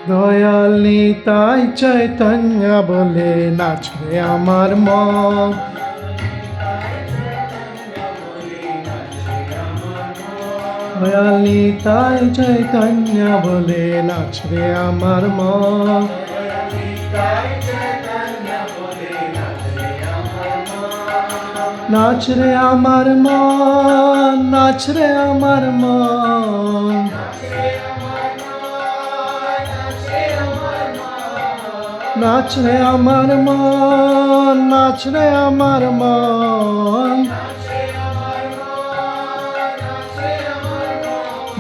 দয়াল নিতাই চৈতন্য বলে নাচে আমার মন। দয়াল নিতাই চৈতন্য বলে নাচে আমার মন। নাচ রে আমার মন, নাচ রে আমার মন। নাচ রে আমার মন, নাচ রে আমার মন।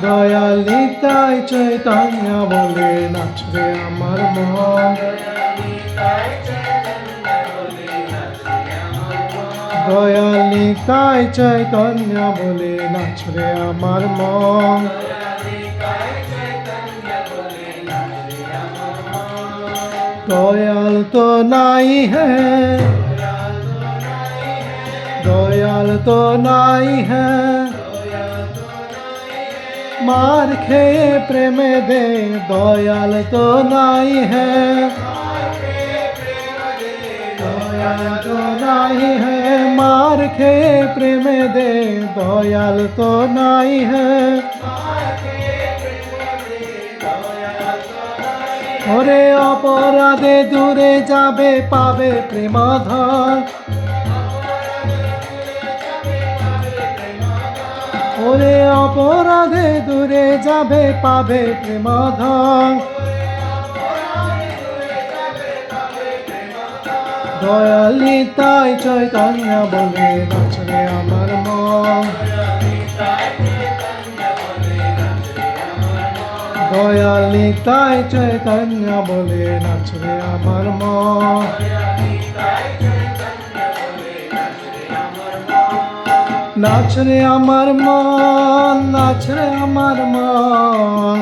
দয়াল নিতাই চৈতন্য বলে নাচ রে আমার মন। দয়াল নিতাই চৈতন্য বলে নাচ রে আমার মন। দয়াল তো নাই হ্যাঁ, দয়াল তো নাই হ্যাঁ, मार খেয়ে প্রেমে দে। দয়াল তো নাই হ্যাঁ, দয়াল তো নাই হ্যাঁ, মার খেয়ে প্রেমে দে। দয়াল তো নাই হ্যাঁ। ওরে অপরাধে দূরে যাবে পাবে প্রেমধন। ওরে অপরাধে দূরে যাবে পাবে প্রেমধন। দয়াল নিতাই চৈতন্য বলে নাচ রে আমার মন। দয়াল নিতাই চৈতন্য বলে নাচ রে আমার মন। নাচ রে আমার মন, নাচ রে আমার মন।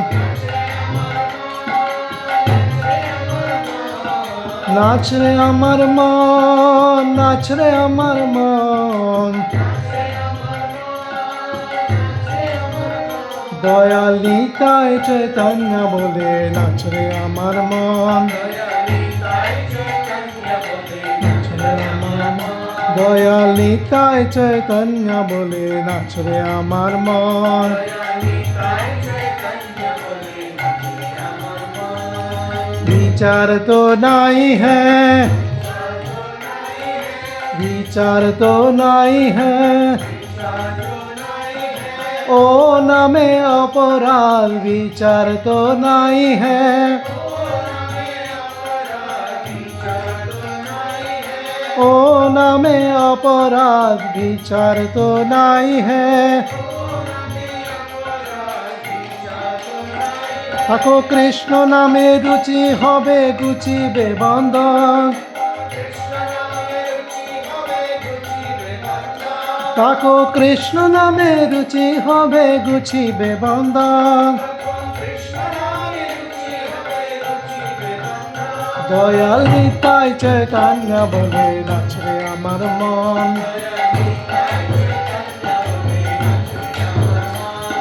নাচ রে আমার মন, নাচ রে আমার মন। দয়াল নিতাই চৈতন্য বলে নাচ রে আমার মন। দয়াল নিতাই চৈতন্য বলে নাচ রে আমার মন। বিচার তো নাই হ্যাঁ, বিচার তো নাই হ্যাঁ, ও নামে অপরাধ বিচার তো নাই হ্যাঁ। ও নামে অপরাধ বিচার তো নাই হ্যাঁ। থাকো কৃষ্ণ নামে রুচি হবে গুচিবে বন্ধন। থাকো কৃষ্ণ নামে রুচি হবে গুছিবে বন্ধন। দয়াল নিতাই চৈতন্য বলে নাচ রে আমার মন।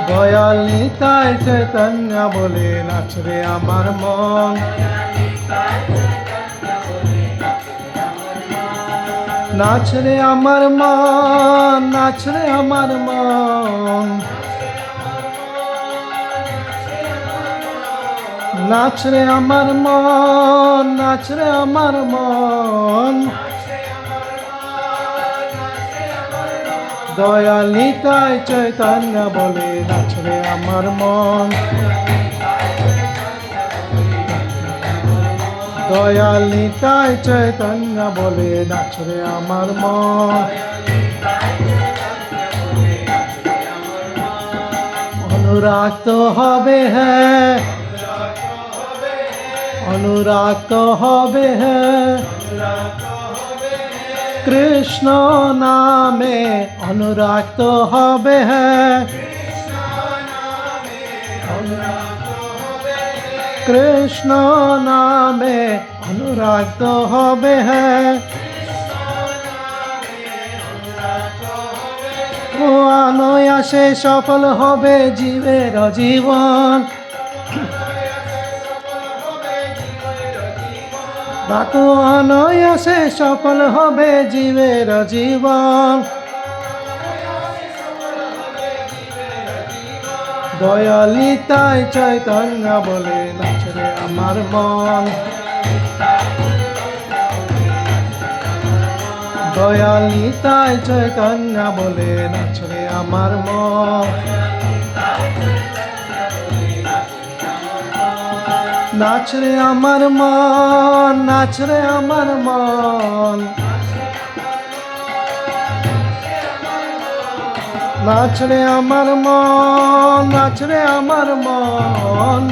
দয়াল নিতাই চৈতন্য বলে নাচ রে আমার মন। নাচ রে আমার মন, নাচ রে আমার মন। নাচ রে আমার মন, নাচ রে আমার মন। দয়াল নিতাই চৈতন্য বলে নাচ রে আমার মন। দয়াল নিতাই চৈতন্য বলে নাচ রে আমার মন। অনুরাগ তো হবে হ্যাঁ, অনুরাগ তো হবে হ্যাঁ, কৃষ্ণ নামে অনুরাগ তো হবে হ্যাঁ। কৃষ্ণ নামে অনুরাগ তো হবে হ্যাঁ। ও অনায়াসে সফল হবে জীবের জীবন। বাকু অনায়াসে সফল হবে জীবের জীবন। দয়াল নিতাই চৈতন্য বলে নাচরে আমার মন। দয়াল নিতাই চৈতন্য বলে নাচরে আমার মন। নাচরে আমার মন, নাচরে আমার মন, নাচরে আমার মন, নাচরে আমার মন।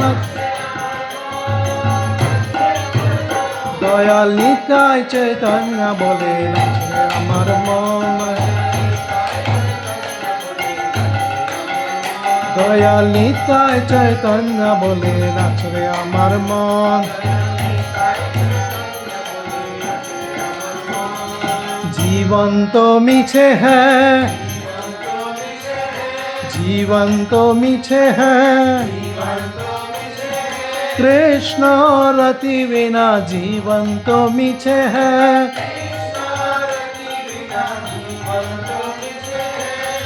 দয়াল নিতাই চৈতন্য বলে নাচরে আমার মন। দয়াল নিতাই চৈতন্য বলে নাচরে আমার মন। জীবন তো মিছে হ্যাঁ, জীवन तो मीठे हैं, कृष्ण रति बिना जीवन तो मीठे हैं।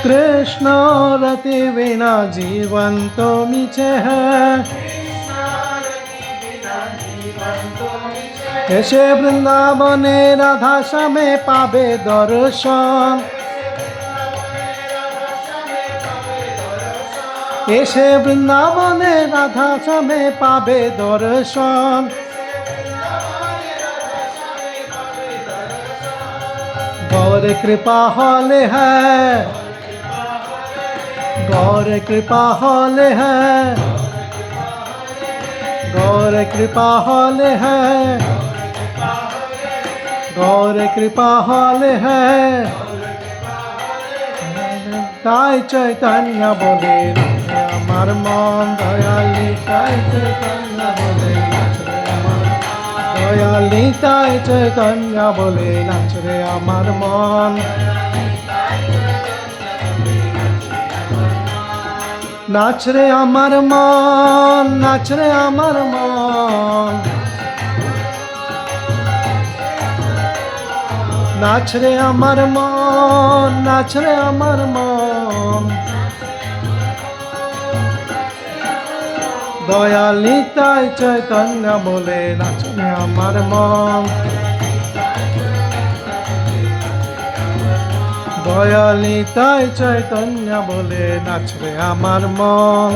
कृष्ण रति बिना जीवन तो मीठे हैं। এসে বৃন্দাবনে রাধা শ্যামে পাবে দর্শন। এসে বৃন্দাবনে রাধা শ্যামে পাবে দর্শন। গৌর কৃপা হলে হ্যাঁ, गौर कृपा हॉल है, गौर कृपा हॉल है, गौर कृपा हॉल है। তাই চৈতন্য বলে আমার মন, দয়ালি তাই চৈতন্য বলে দয়ালি তাই চৈতন্য বলে নাচরে আমার মন। নাচরে আমার মন, নাচরে আমার মন, নাচরে আমার মন, নাচরে আমার মন। দয়ালি তাই চৈতন্য বলে নাচরে আমার মন, দয়ালি তাই চৈতন্য বলে নাচরে আমার মন।